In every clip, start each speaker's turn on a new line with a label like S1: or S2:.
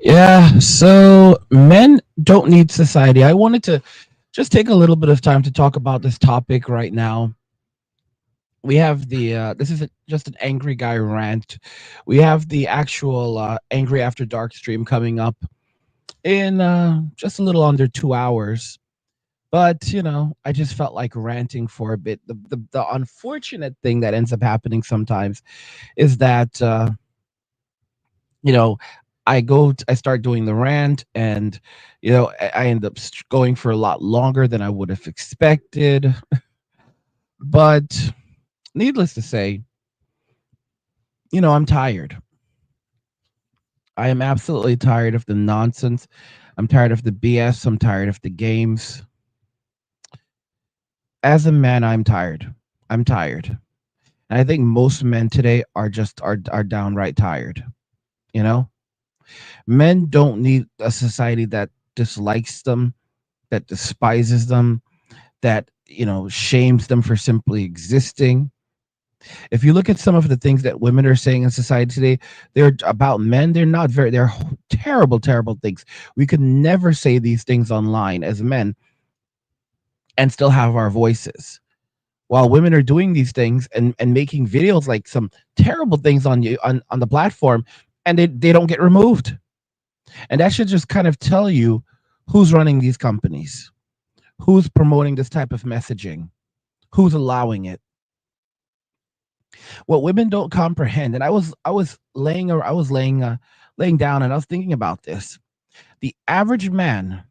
S1: Yeah, so men don't need society. I wanted to just take a little bit of time to talk about this topic right now. We have this is just an angry guy rant. We have the actual Angry After Dark stream coming up in just a little under 2 hours. But, I just felt like ranting for a bit. The unfortunate thing that ends up happening sometimes is that, you know, I start doing the rant, and I end up going for a lot longer than I would have expected. But needless to say, I'm tired. I am absolutely tired of the nonsense. I'm tired of the BS. I'm tired of the games. As a man, I'm tired. I'm tired. And I think most men today are downright tired. You know, men don't need a society that dislikes them, that despises them, that shames them for simply existing. If you look at some of the things that women are saying in society today, they're about men. They're terrible, terrible things. We could never say these things online as men and still have our voices. While women are doing these things and making videos like some terrible things on the platform, and they don't get removed. And that should just kind of tell you who's running these companies, who's promoting this type of messaging, who's allowing it. What women don't comprehend, and I was laying down, and I was thinking about this. The average man,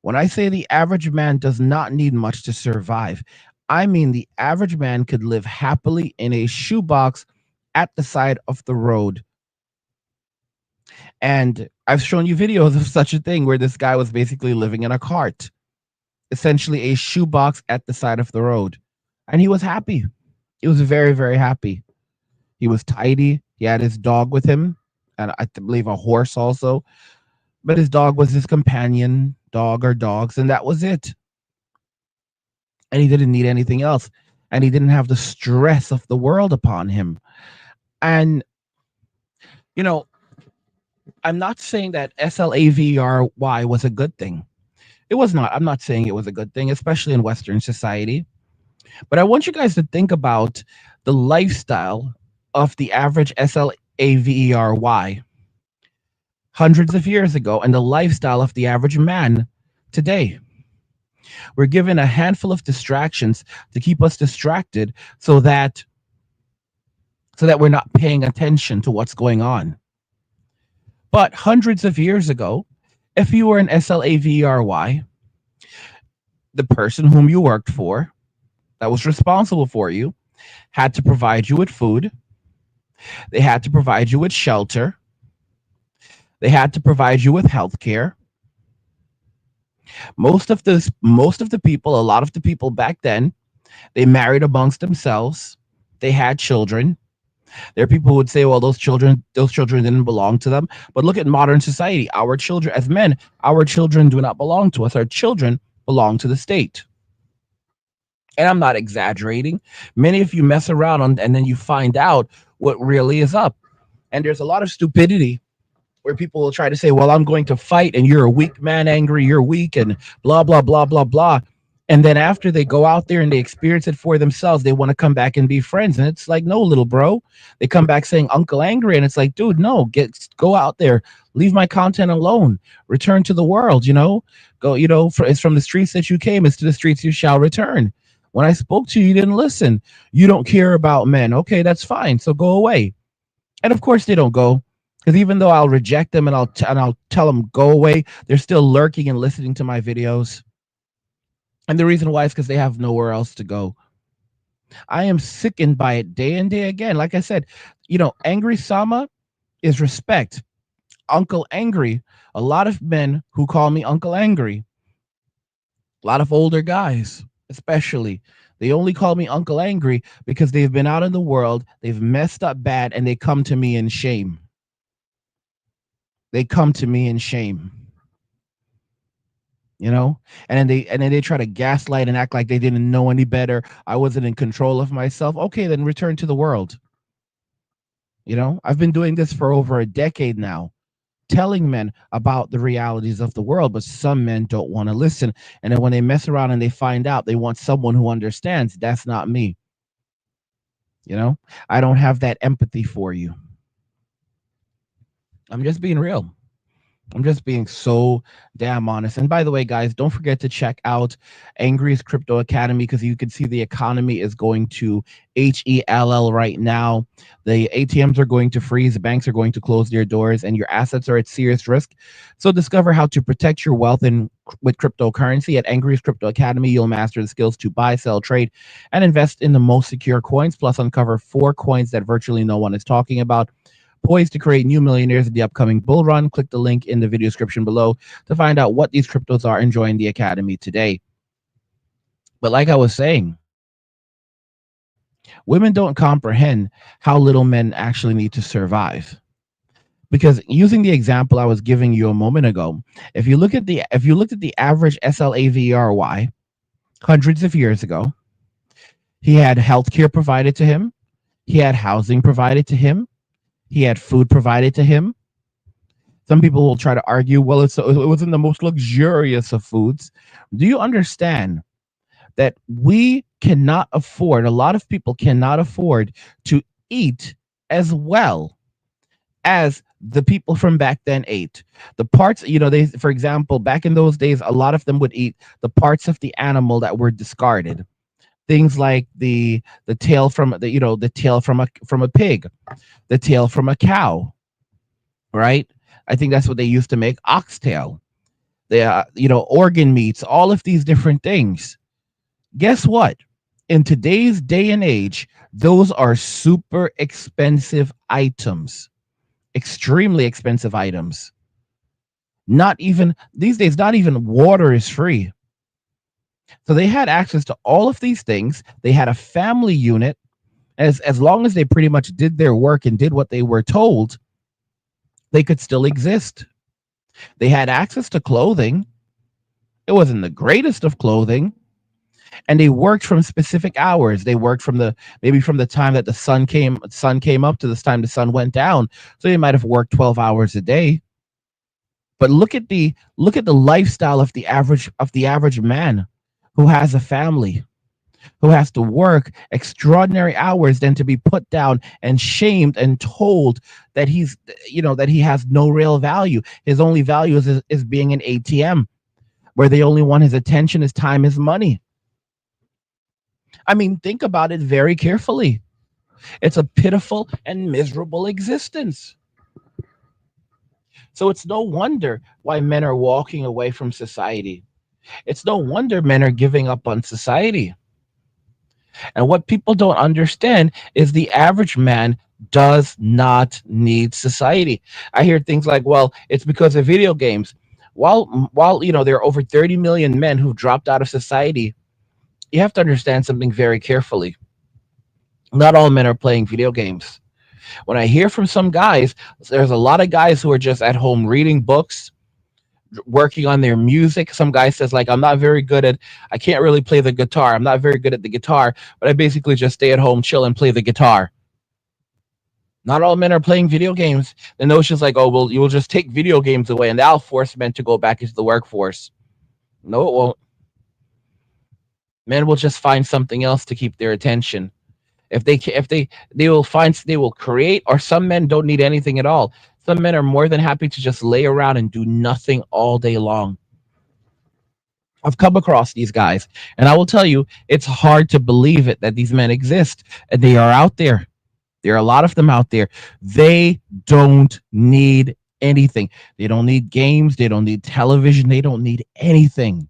S1: when I say the average man does not need much to survive, I mean the average man could live happily in a shoebox at the side of the road. And I've shown you videos of such a thing where this guy was basically living in a cart, essentially a shoebox at the side of the road. And he was happy. He was very, very happy. He was tidy. He had his dog with him, and I believe a horse also. But his dog was his companion dog or dogs, and that was it. And he didn't need anything else. And he didn't have the stress of the world upon him. And, you know, I'm not saying that SLAVRY was a good thing. It was not. I'm not saying it was a good thing, especially in Western society. But I want you guys to think about the lifestyle of the average SLAVERY hundreds of years ago and the lifestyle of the average man today. We're given a handful of distractions to keep us distracted so that we're not paying attention to what's going on. But hundreds of years ago, if you were an SLAVERY, the person whom you worked for that was responsible for you had to provide you with food. They had to provide you with shelter. They had to provide you with health care. Most of the people, a lot of the people back then, they married amongst themselves. They had children. There are people who would say, well, those children didn't belong to them. But look at modern society. Our children, as men, our children do not belong to us. Our children belong to the state. And I'm not exaggerating. Many of you mess around and then you find out what really is up. And there's a lot of stupidity where people will try to say, well, I'm going to fight and you're a weak man, angry, you're weak, and blah, blah, blah, blah, blah. And then after they go out there and they experience it for themselves, they want to come back and be friends. And it's like, no, little bro. They come back saying Uncle Angry. And it's like, dude, no, go out there, leave my content alone, return to the world, go, it's from the streets that you came, it's to the streets you shall return. When I spoke to you, you didn't listen. You don't care about men. Okay, that's fine. So go away. And of course they don't go, because even though I'll reject them and I'll tell them go away, they're still lurking and listening to my videos. And the reason why is because they have nowhere else to go. I am sickened by it day and day again. Like I said, Angry Sama is respect. Uncle Angry. A lot of men who call me Uncle Angry, a lot of older guys, especially, they only call me Uncle Angry because they've been out in the world, they've messed up bad, and they come to me in shame. They come to me in shame. you know and then they try to gaslight and act like they didn't know any better. I wasn't in control of myself. Okay, then return to the world. I've been doing this for over a decade now. telling men about the realities of the world, but some men don't want to listen. And then when they mess around and they find out, they want someone who understands. That's not me. You know, I don't have that empathy for you. I'm just being real. I'm just being so damn honest. And by the way, guys, don't forget to check out Angry's Crypto Academy because you can see the economy is going to HELL right now. The ATMs are going to freeze, the banks are going to close their doors, and your assets are at serious risk. So discover how to protect your wealth with cryptocurrency at Angry's Crypto Academy. You'll master the skills to buy, sell, trade, and invest in the most secure coins, plus uncover 4 coins that virtually no one is talking about poised to create new millionaires in the upcoming bull run. Click the link in the video description below to find out what these cryptos are and join the academy today. But like I was saying, women don't comprehend how little men actually need to survive. Because using the example I was giving you a moment ago, if you looked at the average SLAVRY hundreds of years ago, he had healthcare provided to him, he had housing provided to him, he had food provided to him. Some people will try to argue, well, it wasn't the most luxurious of foods. Do you understand that we cannot afford, a lot of people cannot afford to eat as well as the people from back then ate? The parts, they, for example, back in those days, a lot of them would eat the parts of the animal that were discarded. Things like the tail from the tail from a pig, the tail from a cow, right? I think that's what they used to make oxtail. The organ meats, all of these different things. Guess what? In today's day and age, those are super expensive items, extremely expensive items. Not even these days, not even water is free. So they had access to all of these things. They had a family unit. As long as they pretty much did their work and did what they were told, they could still exist. They had access to clothing. It wasn't the greatest of clothing. And they worked from specific hours. They worked from the time that the sun came up to this time the sun went down. So they might have worked 12 hours a day. But look at the lifestyle of the average man who has a family, who has to work extraordinary hours, then to be put down and shamed and told that that he has no real value. His only value is being an ATM, where they only want his attention, his time, his money. I mean, think about it very carefully. It's a pitiful and miserable existence. So it's no wonder why men are walking away from society. It's no wonder men are giving up on society. And what people don't understand is the average man does not need society. I hear things like, well, it's because of video games. While there are over 30 million men who've dropped out of society, you have to understand something very carefully. Not all men are playing video games. When I hear from some guys, there's a lot of guys who are just at home reading books, working on their music. Some guy says, like, I can't really play the guitar. I'm not very good at the guitar, but I basically just stay at home, chill, and play the guitar. Not all men are playing video games. The notion's like, oh, well, you will just take video games away and that'll force men to go back into the workforce. No, it won't. Men will just find something else to keep their attention. If they will create, or some men don't need anything at all. Some men are more than happy to just lay around and do nothing all day long. I've come across these guys, and I will tell you, it's hard to believe it that these men exist, and they are out there. There are a lot of them out there. They don't need anything. They don't need games. They don't need television. They don't need anything.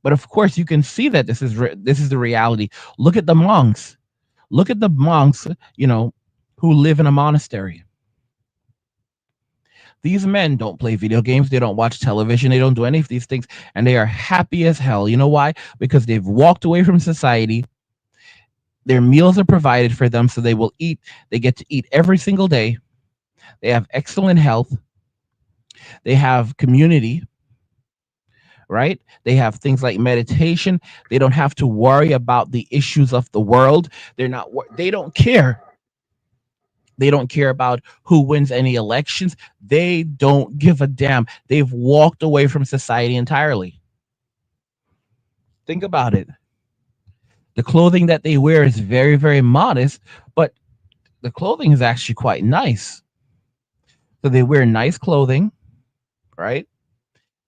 S1: But of course, you can see that this is the reality. Look at the monks. Look at the monks, who live in a monastery. These men don't play video games. They don't watch television. They don't do any of these things. And they are happy as hell. You know why? Because they've walked away from society. Their meals are provided for them, so they will eat. They get to eat every single day. They have excellent health. They have community, right? They have things like meditation. They don't have to worry about the issues of the world. They don't care They don't care about who wins any elections. They don't give a damn. They've walked away from society entirely. Think about it. The clothing that they wear is very, very modest, but the clothing is actually quite nice. So they wear nice clothing, right?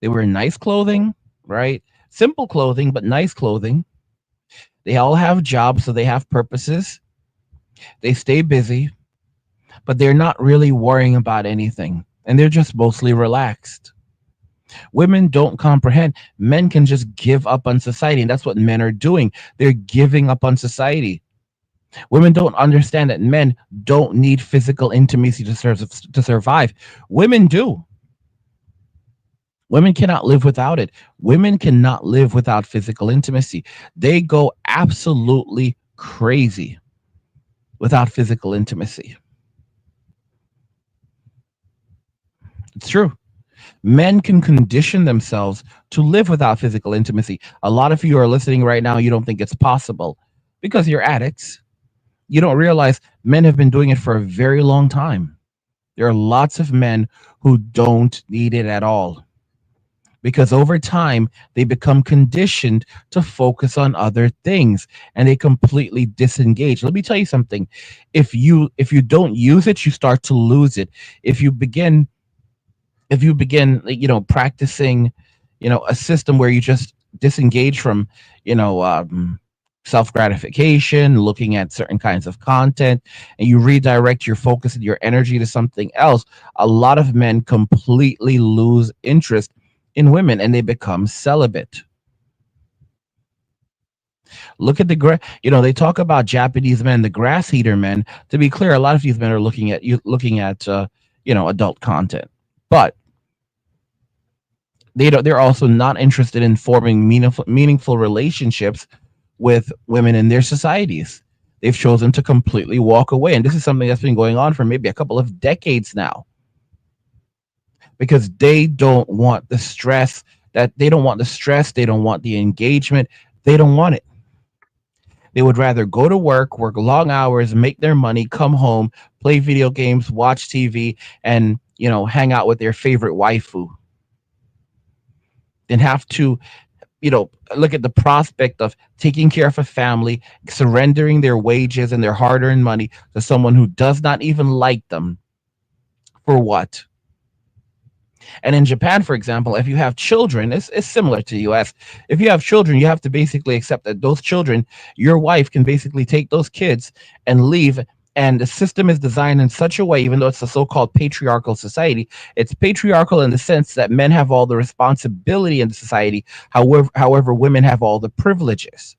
S1: They wear nice clothing, right? Simple clothing, but nice clothing. They all have jobs, so they have purposes. They stay busy, but they're not really worrying about anything. And they're just mostly relaxed. Women don't comprehend. Men can just give up on society. And that's what men are doing. They're giving up on society. Women don't understand that men don't need physical intimacy to survive. Women do. Women cannot live without it. Women cannot live without physical intimacy. They go absolutely crazy without physical intimacy. It's true. Men can condition themselves to live without physical intimacy. A lot of you are listening right now, you don't think it's possible because you're addicts. You don't realize men have been doing it for a very long time. There are lots of men who don't need it at all because over time they become conditioned to focus on other things and they completely disengage. Let me tell you something. If you don't use it, you start to lose it. If you begin practicing a system where you just disengage from you know self gratification, looking at certain kinds of content, and you redirect your focus and your energy to something else, a lot of men completely lose interest in women and they become celibate. Look at they talk about Japanese men, the grass eater men. To be clear, a lot of these men are looking at adult content, but they're also not interested in forming meaningful relationships with women in their societies. They've chosen to completely walk away, and this is something that's been going on for maybe a couple of decades now because they don't want the stress, they don't want the engagement, they don't want it. They would rather go to work long hours, make their money, come home, play video games, watch TV, and hang out with their favorite waifu than have to look at the prospect of taking care of a family, surrendering their wages and their hard-earned money to someone who does not even like them. For what? And in Japan, for example, if you have children, it's similar to the US. If you have children, you have to basically accept that those children, your wife can basically take those kids and leave. And the system is designed in such a way, even though it's a so-called patriarchal society, it's patriarchal in the sense that men have all the responsibility in the society. However, women have all the privileges.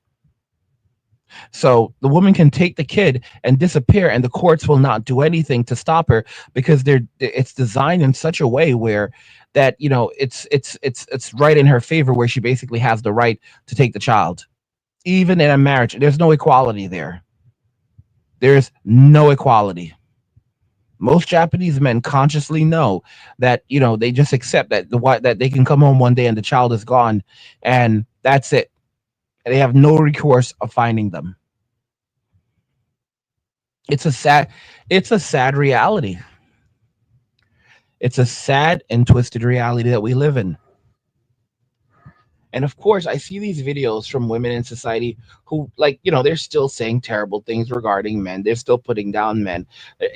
S1: So the woman can take the kid and disappear, and the courts will not do anything to stop her because it's designed in such a way where that it's right in her favor, where she basically has the right to take the child. Even in a marriage, there's no equality there. There's no equality. Most Japanese men consciously know that they just accept that they can come home one day and the child is gone, and that's it. They have no recourse of finding them. It's a sad it's a sad reality. It's a sad and twisted reality that we live in. And of course, I see these videos from women in society who, they're still saying terrible things regarding men. They're still putting down men.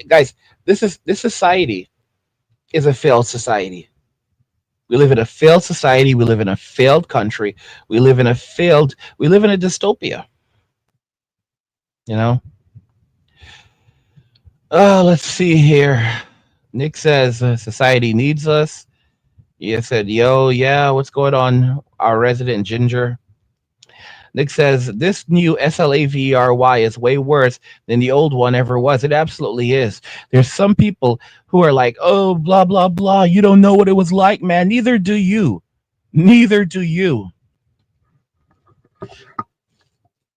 S1: Guys, this society is a failed society. We live in a failed society. We live in a failed country. We live in a dystopia, you know? Oh, let's see here. Nick says society needs us. He said, yo, yeah, what's going on? Our resident Ginger. Nick says, this new SLAVERY is way worse than the old one ever was. It absolutely is. There's some people who are like, oh, blah, blah, blah. You don't know what it was like, man. Neither do you. Neither do you.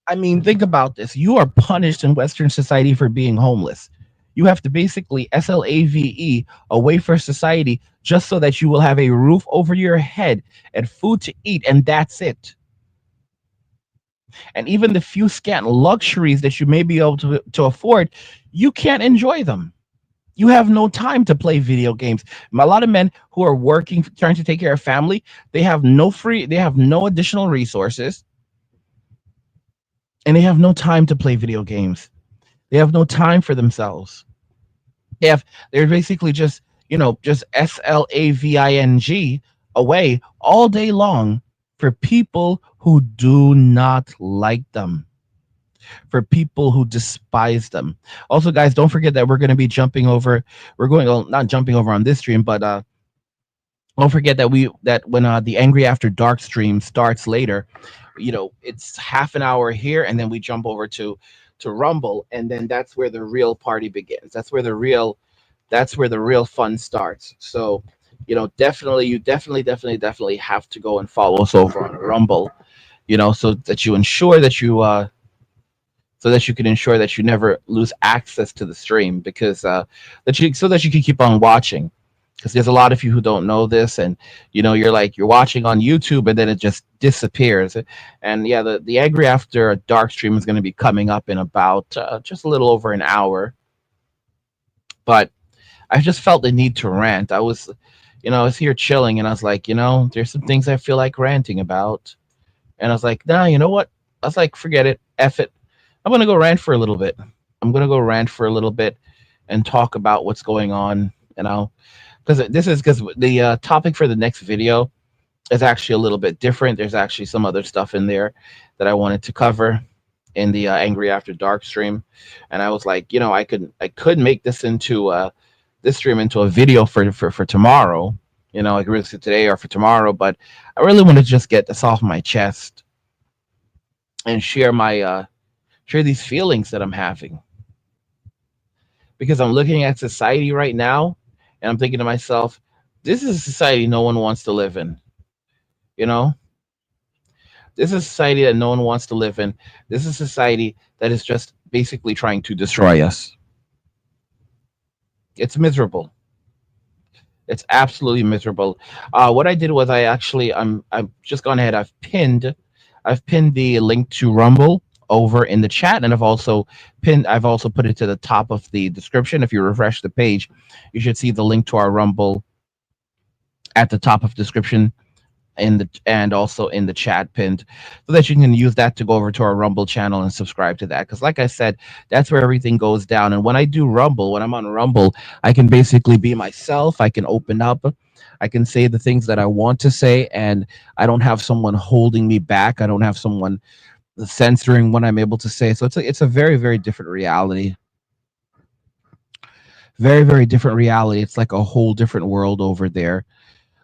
S1: I mean, think about this. You are punished in Western society for being homeless. You have to basically SLAVE away for society just so that you will have a roof over your head and food to eat, and that's it. And even the few scant luxuries that you may be able to afford, you can't enjoy them. You have no time to play video games. A lot of men who are working, trying to take care of family, they have no additional resources, and they have no time to play video games. They have no time for themselves. They have they're basically just, just SLAVING away all day long for people who do not like them, for people who despise them. Also, guys, don't forget that we're going to be jumping over. We're going, well, not jumping over on this stream, but don't forget that when the Angry After Dark stream starts later, it's half an hour here, and then we jump over to Rumble, and then that's where the real party begins. That's where the real fun starts. So, definitely, you definitely have to go and follow us over on Rumble, so that you ensure that so that you can ensure that you never lose access to the stream, because that you can keep on watching, because there's a lot of you who don't know this, and you're watching on YouTube and then it just disappears. And yeah, the Angry After Dark stream is going to be coming up in about just a little over an hour. But I just felt the need to rant. I was here chilling, and I was like, there's some things I feel like ranting about. And I was like, nah, you know what? I was like, forget it, F it. I'm gonna go rant for a little bit. I'm gonna go rant for a little bit and talk about what's going on. Because the topic for the next video is actually a little bit different. There's actually some other stuff in there that I wanted to cover in the Angry After Dark stream, and I was like, I could make this stream into a video for tomorrow. Like really today or for tomorrow, but I really want to just get this off my chest and share these feelings that I'm having, because I'm looking at society right now and I'm thinking to myself, this is a society no one wants to live in. You know, this is a society that no one wants to live in. This is a society that is just basically trying to destroy us. It's miserable. It's absolutely miserable. What I did was I've just gone ahead. I've pinned the link to Rumble over in the chat, and I've also put it to the top of the description. If you refresh the page, you should see the link to our Rumble at the top of description, and also in the chat pinned, so that you can use that to go over to our Rumble channel and subscribe to that, because like I said, that's where everything goes down. And when I'm on Rumble, I can basically be myself. I can open up, I can say the things that I want to say, and I don't have someone holding me back. I don't have someone censoring what I'm able to say. So it's a very, very different reality. Very, very different reality. It's like a whole different world over there.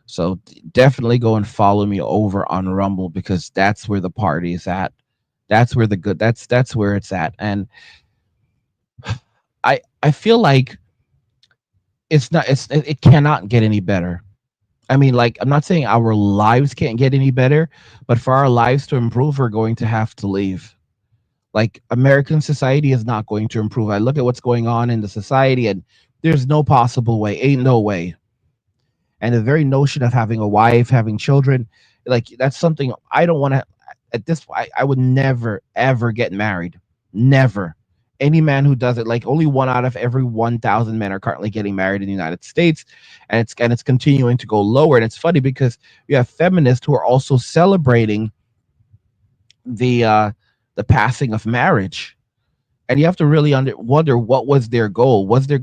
S1: So definitely go and follow me over on Rumble, because that's where the party is at. That's where that's where it's at. And I feel like it cannot get any better. I mean, like, I'm not saying our lives can't get any better, but for our lives to improve, we're going to have to leave. Like, American society is not going to improve. I look at what's going on in the society, and there's no possible way. Ain't no way. And the very notion of having a wife, having children, like, that's something I don't want to. At this point, I would never ever get married. Never. Any man who does it, like, only 1 out of every 1,000 men are currently getting married in the United States, and it's continuing to go lower. And it's funny because you have feminists who are also celebrating the passing of marriage, and you have to really wonder, what was their goal. Was their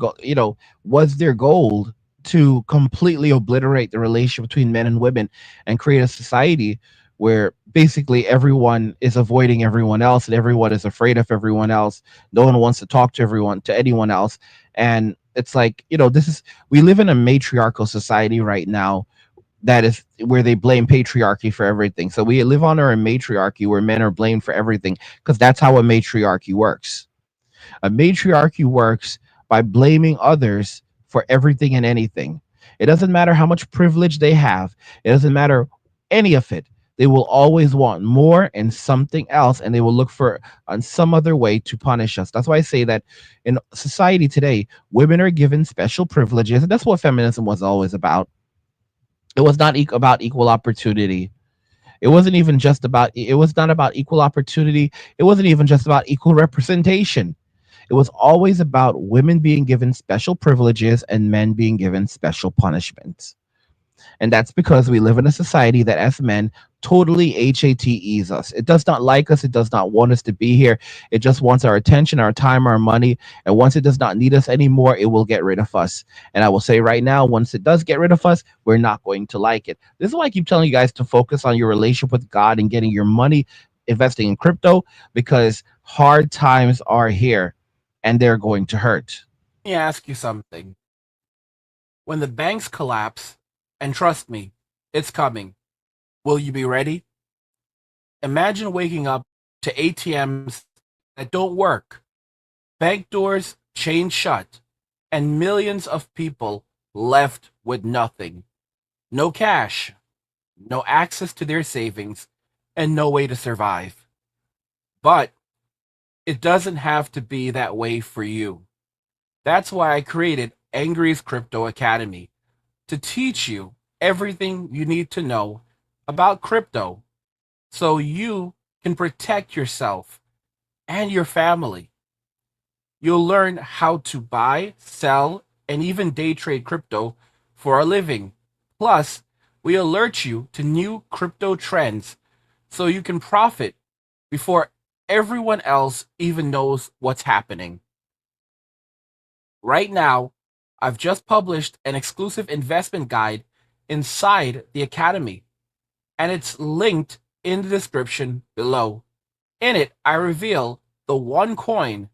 S1: goal to completely obliterate the relation between men and women and create a society where basically everyone is avoiding everyone else, and everyone is afraid of everyone else. No one wants to talk to anyone else. And it's like, we live in a matriarchal society right now, that is where they blame patriarchy for everything. So we live under a matriarchy where men are blamed for everything, because that's how a matriarchy works. A matriarchy works by blaming others for everything and anything. It doesn't matter how much privilege they have. It doesn't matter any of it. They will always want more and something else, and they will look for on some other way to punish us. That's why I say that in society today, women are given special privileges, and that's what feminism was always about. It was not about equal opportunity. It wasn't even just about. It was not about equal opportunity. It wasn't even just about equal representation. It was always about women being given special privileges and men being given special punishments. And that's because we live in a society that, as men, totally HATEs us. It does not like us. It does not want us to be here. It just wants our attention, our time, our money. And once it does not need us anymore, it will get rid of us. And I will say right now, once it does get rid of us, we're not going to like it. This is why I keep telling you guys to focus on your relationship with God and getting your money investing in crypto, because hard times are here and they're going to hurt.
S2: Let me ask you something. When the banks collapse, and trust me, it's coming, will you be ready? Imagine waking up to ATMs that don't work, bank doors chained shut, and millions of people left with nothing. No cash, no access to their savings, and no way to survive. But it doesn't have to be that way for you. That's why I created Angry's Crypto Academy to teach you everything you need to know about crypto so you can protect yourself and your family. You'll learn how to buy, sell, and even day trade crypto for a living. Plus, we alert you to new crypto trends so you can profit before everyone else even knows what's happening. Right now, I've just published an exclusive investment guide inside the Academy, and it's linked in the description below. In it, I reveal the one coin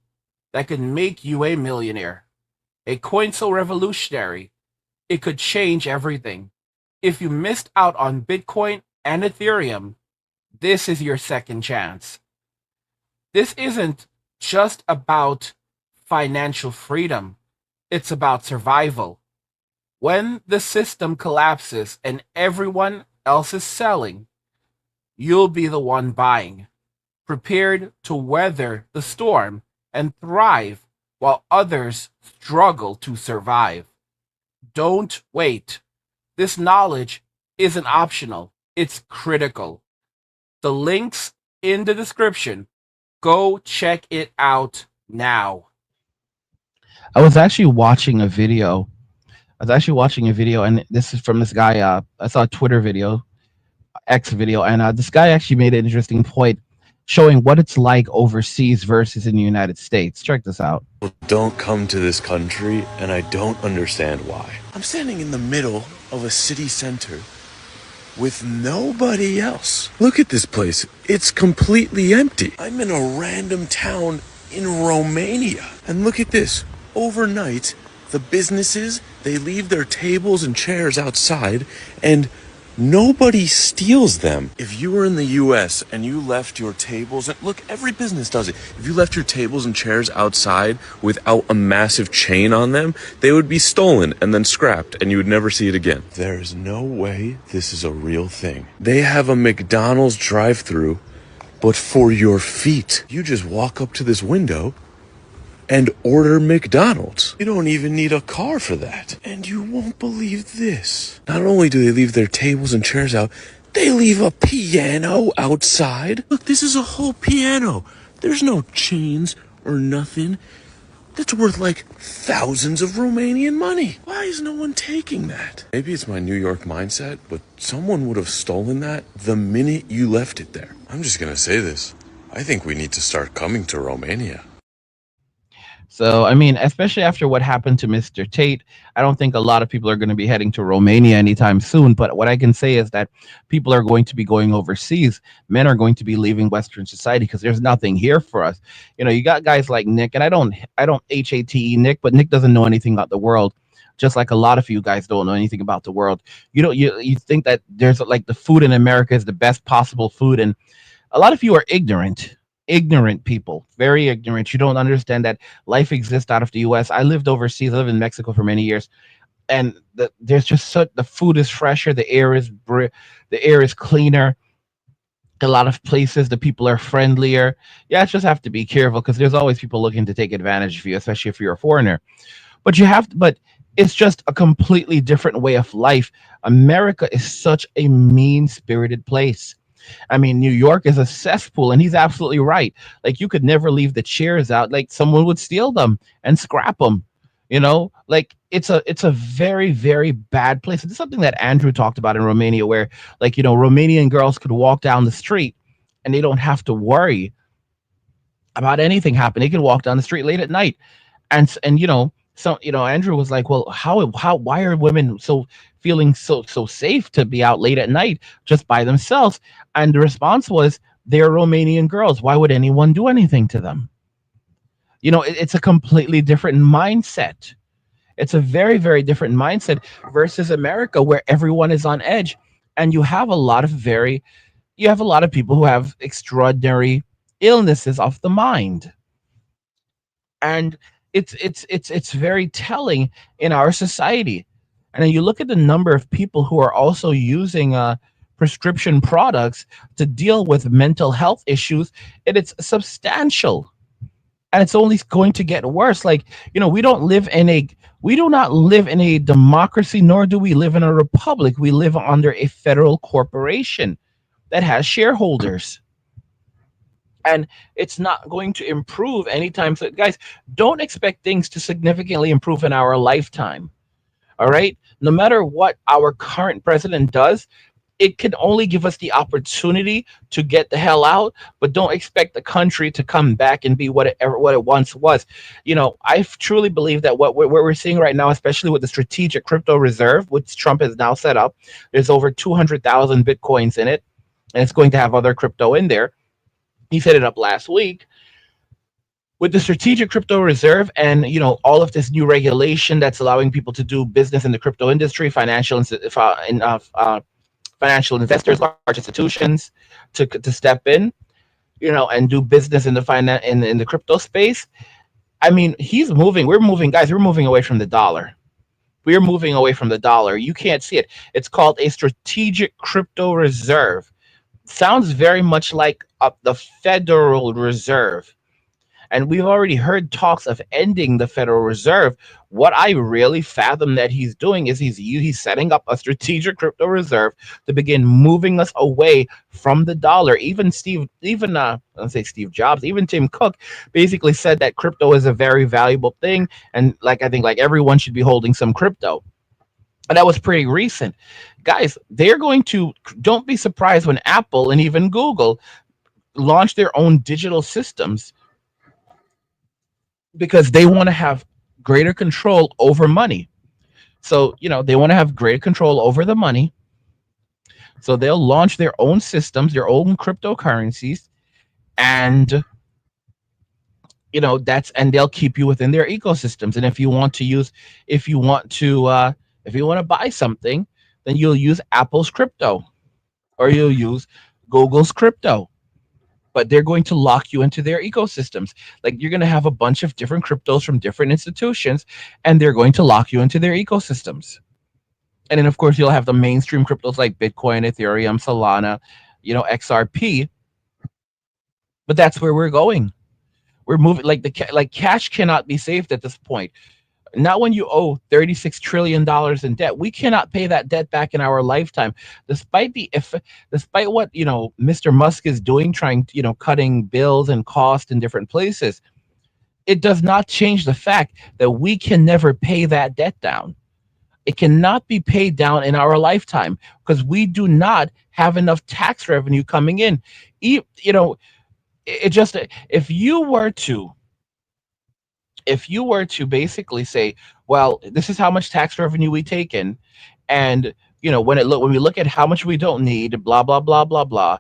S2: that could make you a millionaire. A coin so revolutionary, it could change everything. If you missed out on Bitcoin and Ethereum, this is your second chance. This isn't just about financial freedom, it's about survival. When the system collapses and everyone else is selling, you'll be the one buying, prepared to weather the storm and thrive while others struggle to survive. Don't wait. This knowledge isn't optional, it's critical. The link's in the description. Go check it out now.
S1: I was actually watching a video. I was actually watching a video, and this is from this guy. I saw a Twitter video, X video, and this guy actually made an interesting point showing what it's like overseas versus in the United States. Check this out.
S3: Don't come to this country, and I don't understand why. I'm standing in the middle of a city center with nobody else. Look at this place. It's completely empty. I'm in a random town in Romania. And look at this. Overnight, the businesses, they leave their tables and chairs outside, and nobody steals them. If you were in the US and you left your tables, and look, every business does it. If you left your tables and chairs outside without a massive chain on them, they would be stolen and then scrapped, and you would never see it again. There is no way this is a real thing. They have a McDonald's drive-thru, but for your feet. You just walk up to this window and order McDonald's. You don't even need a car for that. And you won't believe this. Not only do they leave their tables and chairs out, they leave a piano outside. Look, this is a whole piano. There's no chains or nothing. That's worth like thousands of Romanian money. Why is no one taking that? Maybe it's my New York mindset, but someone would have stolen that the minute you left it there. I'm just gonna say this. I think we need to start coming to Romania.
S1: So, I mean, especially after what happened to Mr. Tate, I don't think a lot of people are going to be heading to Romania anytime soon. But what I can say is that people are going to be going overseas. Men are going to be leaving Western society because there's nothing here for us. You know, you got guys like Nick, and I don't HATE Nick, but Nick doesn't know anything about the world. Just like a lot of you guys don't know anything about the world. You think that there's like the food in America is the best possible food, and a lot of you are ignorant people, very ignorant. You don't understand that life exists out of the US. I lived overseas. I lived in Mexico for many years, and there's just so the food is fresher, the air is cleaner. A lot of places the people are friendlier. Yeah, just have to be careful because there's always people looking to take advantage of you, especially if you're a foreigner. But it's just a completely different way of life. America is such a mean-spirited place. I mean, New York is a cesspool, and he's absolutely right. Like, you could never leave the chairs out. Like, someone would steal them and scrap them. Like, it's a very, very bad place. It's something that Andrew talked about in Romania, where, like, Romanian girls could walk down the street and they don't have to worry about anything happening. They can walk down the street late at night, and so Andrew was like, well, how why are women so feeling so safe to be out late at night just by themselves? And the response was, they're Romanian girls. Why would anyone do anything to them? It's a completely different mindset. It's a very, very different mindset versus America, where everyone is on edge, and you have a lot of people who have extraordinary illnesses of the mind. And it's very telling in our society. And then you look at the number of people who are also using prescription products to deal with mental health issues, and it's substantial, and it's only going to get worse. Like, we do not live in a democracy, nor do we live in a republic. We live under a federal corporation that has shareholders, and it's not going to improve anytime soon. Guys, don't expect things to significantly improve in our lifetime. All right, no matter what our current president does, it can only give us the opportunity to get the hell out, but don't expect the country to come back and be what it once was. I truly believe that what we're seeing right now, especially with the strategic crypto reserve, which Trump has now set up, there's over 200,000 bitcoins in it, and it's going to have other crypto in there. He set it up last week with the strategic crypto reserve, and all of this new regulation that's allowing people to do business in the crypto industry, financial investors, large institutions, to step in, and do business in the crypto space. I mean, we're moving, guys. We're moving away from the dollar. We're moving away from the dollar. You can't see it. It's called a strategic crypto reserve. Sounds very much like the Federal Reserve. And we've already heard talks of ending the Federal Reserve. What I really fathom that he's doing is he's setting up a strategic crypto reserve to begin moving us away from the dollar. Let's say Steve Jobs, even Tim Cook basically said that crypto is a very valuable thing, and I think everyone should be holding some crypto. And that was pretty recent. Guys, don't be surprised when Apple and even Google launch their own digital systems, because they want to have greater control over money. So, they want to have greater control over the money. So they'll launch their own systems, their own cryptocurrencies, and they'll keep you within their ecosystems. And if you want to buy something, then you'll use Apple's crypto, or you'll use Google's crypto. But they're going to lock you into their ecosystems. Like, you're going to have a bunch of different cryptos from different institutions, and they're going to lock you into their ecosystems. And then, of course, you'll have the mainstream cryptos like Bitcoin, Ethereum, Solana, XRP. But that's where we're going. We're moving, like cash cannot be saved at this point. Not when you owe $36 trillion in debt. We cannot pay that debt back in our lifetime, despite what Mr. Musk is doing, trying cutting bills and costs in different places. It does not change the fact that we can never pay that debt down. It cannot be paid down in our lifetime, because we do not have enough tax revenue coming in. It just if you were to basically say, well, this is how much tax revenue we take in, and when we look at how much we don't need, blah blah blah blah blah,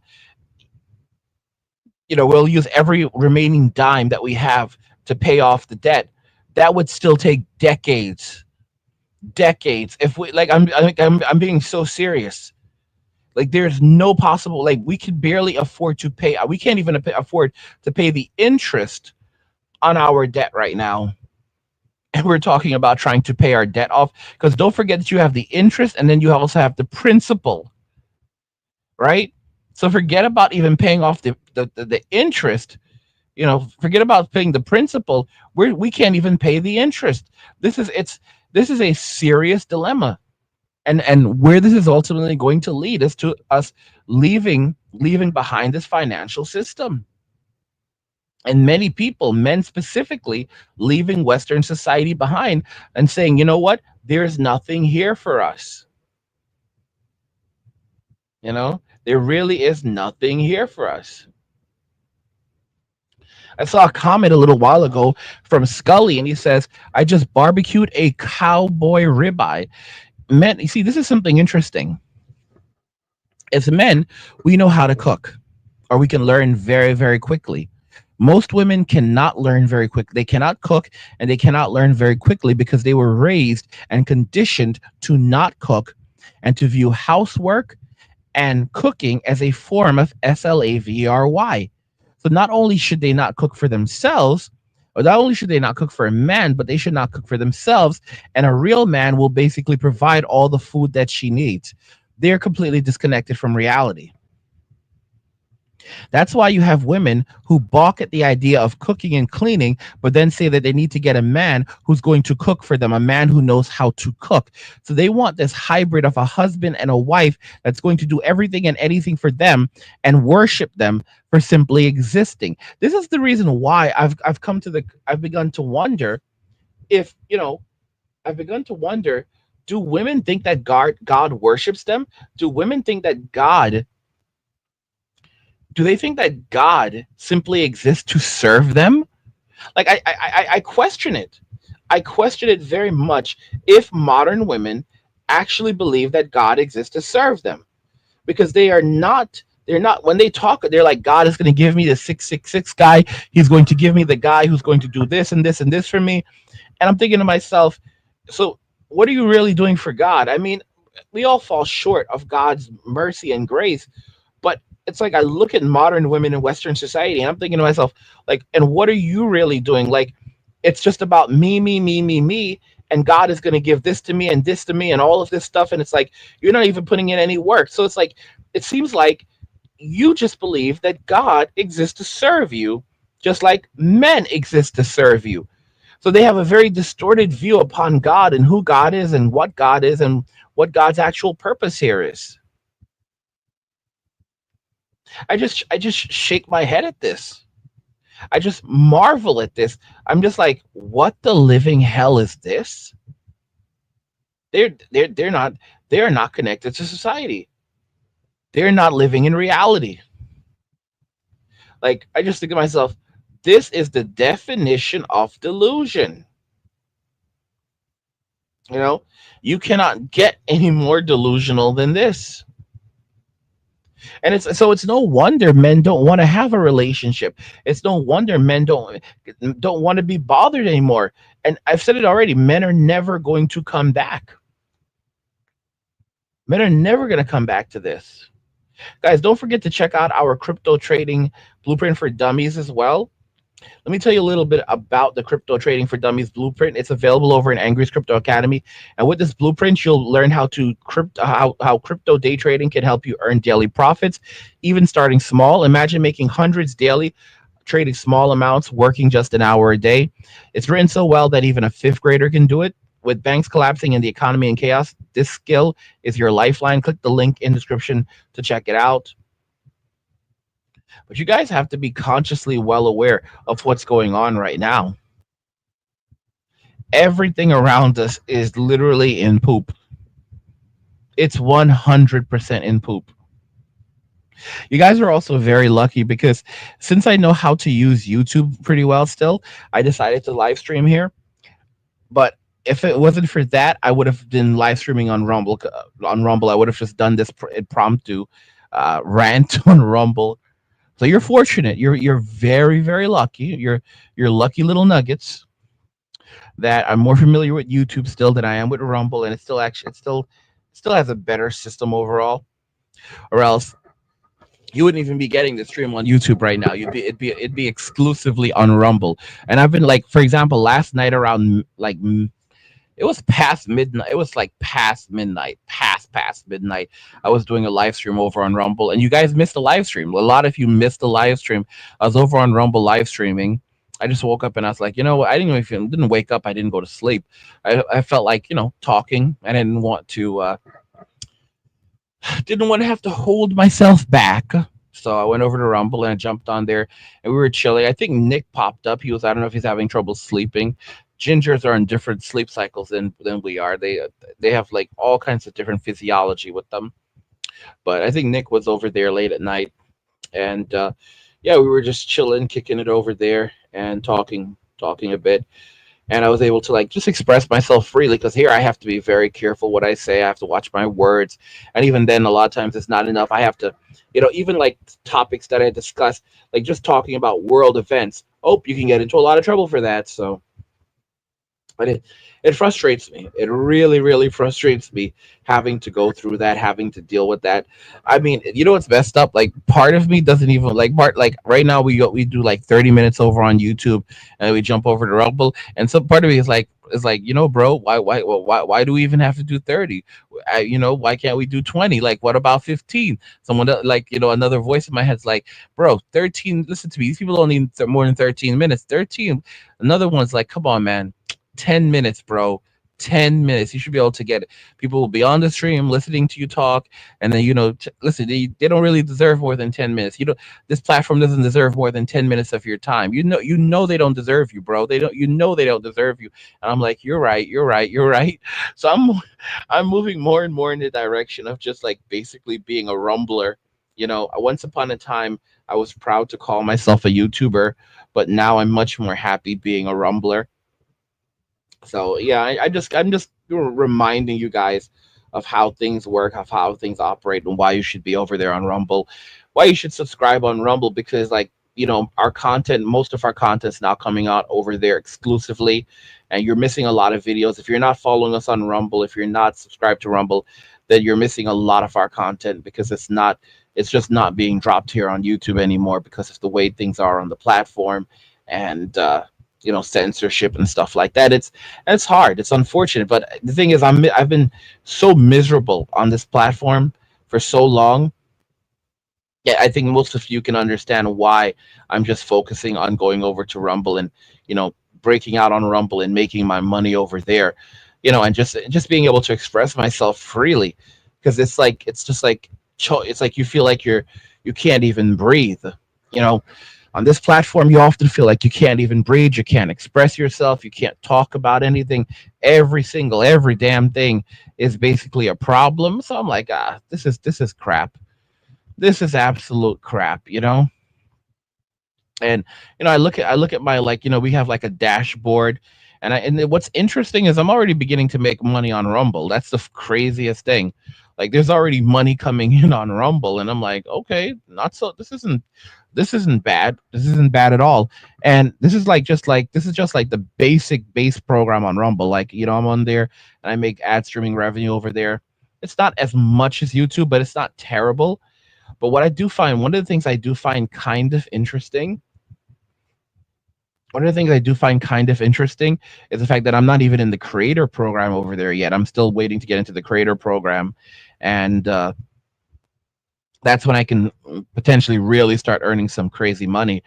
S1: we'll use every remaining dime that we have to pay off the debt. That would still take decades. If we I'm being so serious. Like, there's no possible, we could barely afford to pay. We can't even afford to pay the interest on our debt right now, and we're talking about trying to pay our debt off, because don't forget that you have the interest, and then you also have the principal, right? So forget about even paying off the interest. Forget about paying the principal. We can't even pay the interest. This is a serious dilemma, and where this is ultimately going to lead us to us leaving behind this financial system. And many people, men specifically, leaving Western society behind and saying, you know what, there's nothing here for us. There really is nothing here for us. I saw a comment a little while ago from Scully, and he says, I just barbecued a cowboy ribeye. Men, you see, this is something interesting. As men, we know how to cook, or we can learn very, very quickly. Most women cannot learn very quick. They cannot cook and they cannot learn very quickly because they were raised and conditioned to not cook and to view housework and cooking as a form of SLAVRY. So not only should they not cook for themselves, or not only should they not cook for a man, but they should not cook for themselves. And a real man will basically provide all the food that she needs. They're completely disconnected from reality. That's why you have women who balk at the idea of cooking and cleaning, but then say that they need to get a man who's going to cook for them, a man who knows how to cook. So they want this hybrid of a husband and a wife that's going to do everything and anything for them and worship them for simply existing. This is the reason why I've begun to wonder if, I've begun to wonder, do women think that God worships them? Do women think that God do they think that God simply exists to serve them? Like I question it. I question it very much if modern women actually believe that God exists to serve them, because they're not when they talk, they're like, God is going to give me the 666 guy. He's going to give me the guy who's going to do this and this and this for me. And I'm thinking to myself, so what are you really doing for God? I mean, we all fall short of God's mercy and grace, but it's like I look at modern women in Western society and I'm thinking to myself, like, and what are you really doing? Like, it's just about me, me, me, me, me. And God is going to give this to me and all of this stuff. And it's like, you're not even putting in any work. So it's like, it seems like you just believe that God exists to serve you, just like men exist to serve you. So they have a very distorted view upon God and who God is and what God's actual purpose here is. I just shake my head at this. I just marvel at this. I'm just like, what the living hell is this? They're not connected to society. They're not living in reality. Like, I just think to myself, this is the definition of delusion. You know, you cannot get any more delusional than this. And it's no wonder men don't want to have a relationship. It's no wonder men don't want to be bothered anymore. And I've said it already, men are never going to come back. Men are never going to come back to this. Guys, don't forget to check out our crypto trading blueprint for dummies as well. Let me tell you a little bit about the Crypto Trading for Dummies blueprint. It's available over in Angry's Crypto Academy. And with this blueprint, you'll learn how crypto day trading can help you earn daily profits, even starting small. Imagine making hundreds daily, trading small amounts, working just an hour a day. It's written so well that even a fifth grader can do it. With banks collapsing and the economy in chaos, this skill is your lifeline. Click the link in the description to check it out. But you guys have to be consciously well aware of what's going on right now. Everything around us is literally in poop. It's 100% in poop. You guys are also very lucky because since I know how to use YouTube pretty well still, I decided to live stream here. But if it wasn't for that, I would have been live streaming on Rumble. I would have just done this impromptu rant on Rumble. So you're fortunate. You're very, very lucky. You're lucky little nuggets that I'm more familiar with YouTube still than I am with Rumble, and it still has a better system overall. Or else you wouldn't even be getting the stream on YouTube right now. It'd be exclusively on Rumble. And I've been, like, for example, last night around like it was past midnight. It was like past midnight. I was doing a live stream over on Rumble, and you guys missed the live stream. A lot of you missed the live stream. I was over on Rumble live streaming. I just woke up and I was like, you know what? I didn't wake up. I didn't go to sleep. I felt like, talking. I didn't want to Didn't want to have to hold myself back. So I went over to Rumble and I jumped on there and we were chilling. I think Nick popped up. I don't know if he's having trouble sleeping. Gingers are in different sleep cycles than we are. They have like all kinds of different physiology with them. But I think Nick was over there late at night and yeah, we were just chilling, kicking it over there and talking a bit, and I was able to like just express myself freely because here I have to be very careful what I say. I have to watch my words, and even then, a lot of times it's not enough. I have to, even like topics that I discussed, like just talking about world events. Oh, you can get into a lot of trouble for that. So but it frustrates me. It really, really frustrates me having to go through that, having to deal with that. I mean, what's messed up? Like part of me doesn't even like right now we do like 30 minutes over on YouTube and we jump over to Rumble, and some part of me is like, bro, why do we even have to do 30? Why can't we do 20? Like, what about 15? Someone like, another voice in my head's like, bro, 13. Listen to me. These people don't need more than 13 minutes. 13. Another one's like, come on, man. 10 minutes, bro. 10 minutes. You should be able to get it. People will be on the stream listening to you talk. And then, listen, they don't really deserve more than 10 minutes. This platform doesn't deserve more than 10 minutes of your time. They don't deserve you, bro. They don't deserve you. And I'm like, you're right. You're right. You're right. So I'm moving more and more in the direction of just like basically being a rumbler. Once upon a time, I was proud to call myself a YouTuber, but now I'm much more happy being a rumbler. So yeah, I'm just reminding you guys of how things work, of how things operate, and why you should be over there on Rumble, why you should subscribe on Rumble because like our content, most of our content's now coming out over there exclusively, and you're missing a lot of videos. If you're not following us on Rumble, if you're not subscribed to Rumble, then you're missing a lot of our content because it's just not being dropped here on YouTube anymore because of the way things are on the platform and censorship and stuff like that. It's hard. It's unfortunate, but the thing is, I've been so miserable on this platform for so long. Yeah, I think most of you can understand why I'm just focusing on going over to Rumble and you know breaking out on Rumble and making my money over there, and just being able to express myself freely, because it's just like it's like you feel like you can't even breathe, you know on this platform, you often feel like you can't even breathe, you can't express yourself, you can't talk about anything. Every damn thing is basically a problem. So I'm like, this is crap. This is absolute crap, And I look at my like, we have like a dashboard, what's interesting is I'm already beginning to make money on Rumble. That's the craziest thing. Like there's already money coming in on Rumble, and I'm like, okay, not so. This isn't bad. This isn't bad at all. And this is just like the basic base program on Rumble. Like I'm on there and I make ad streaming revenue over there. It's not as much as YouTube, but it's not terrible. But one of the things I do find kind of interesting one of the things I do find kind of interesting is the fact that I'm not even in the creator program over there yet. I'm still waiting to get into the creator program, and that's when I can potentially really start earning some crazy money.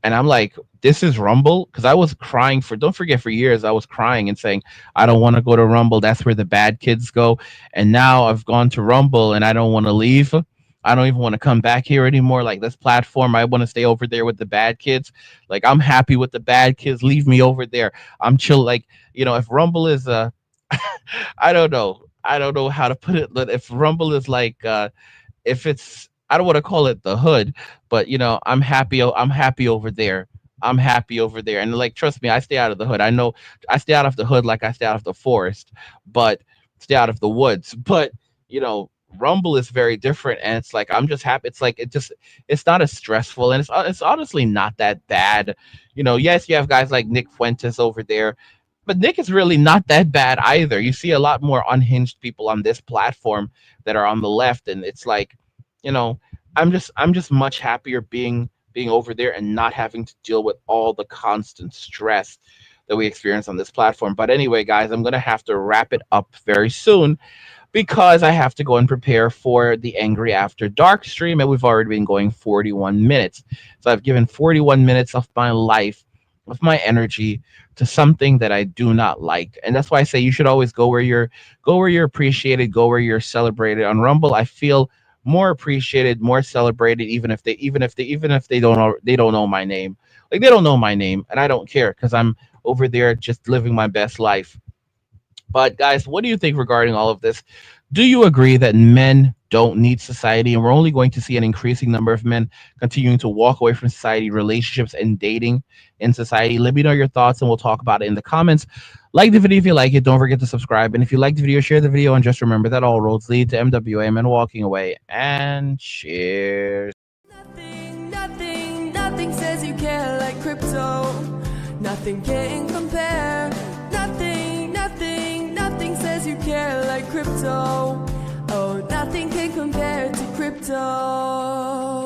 S1: And I'm like, this is Rumble, because I was crying for. Don't forget, for years I was crying and saying I don't want to go to Rumble. That's where the bad kids go. And now I've gone to Rumble, and I don't want to leave. I don't even want to come back here anymore. Like this platform, I want to stay over there with the bad kids. Like I'm happy with the bad kids. Leave me over there. I'm chill. Like if Rumble is I don't know. I don't know how to put it. But if Rumble is like if it's, I don't want to call it the hood, but I'm happy. I'm happy over there. I'm happy over there. And like, trust me, I stay out of the hood. I know I stay out of the hood like I stay out of the forest, but stay out of the woods. But Rumble is very different, and it's like I'm just happy. It's like it's not as stressful, and it's honestly not that bad. Yes, you have guys like Nick Fuentes over there, but Nick is really not that bad either. You see a lot more unhinged people on this platform that are on the left, and it's like, you know, I'm just much happier being over there and not having to deal with all the constant stress that we experience on this platform. But anyway, guys, I'm gonna have to wrap it up very soon because I have to go and prepare for the Angry After Dark stream, and we've already been going 41 minutes. So I've given 41 minutes of my life of my energy to something that I do not like. And that's why I say you should always go where you're appreciated, go where you're celebrated. On Rumble, I feel more appreciated, more celebrated, even if they don't know my name. Like they don't know my name, and I don't care because I'm over there just living my best life. But guys, what do you think regarding all of this? Do you agree that men don't need society, and we're only going to see an increasing number of men continuing to walk away from society, relationships, and dating in society? Let me know your thoughts, and we'll talk about it in the comments. Like the video if you like it. Don't forget to subscribe, and if you like the video, share the video, and just remember that all roads lead to MWM and walking away. And cheers.
S4: Nothing says you care like crypto. Nothing can compare. Nothing says you care like crypto. Oh, nothing can compare to crypto.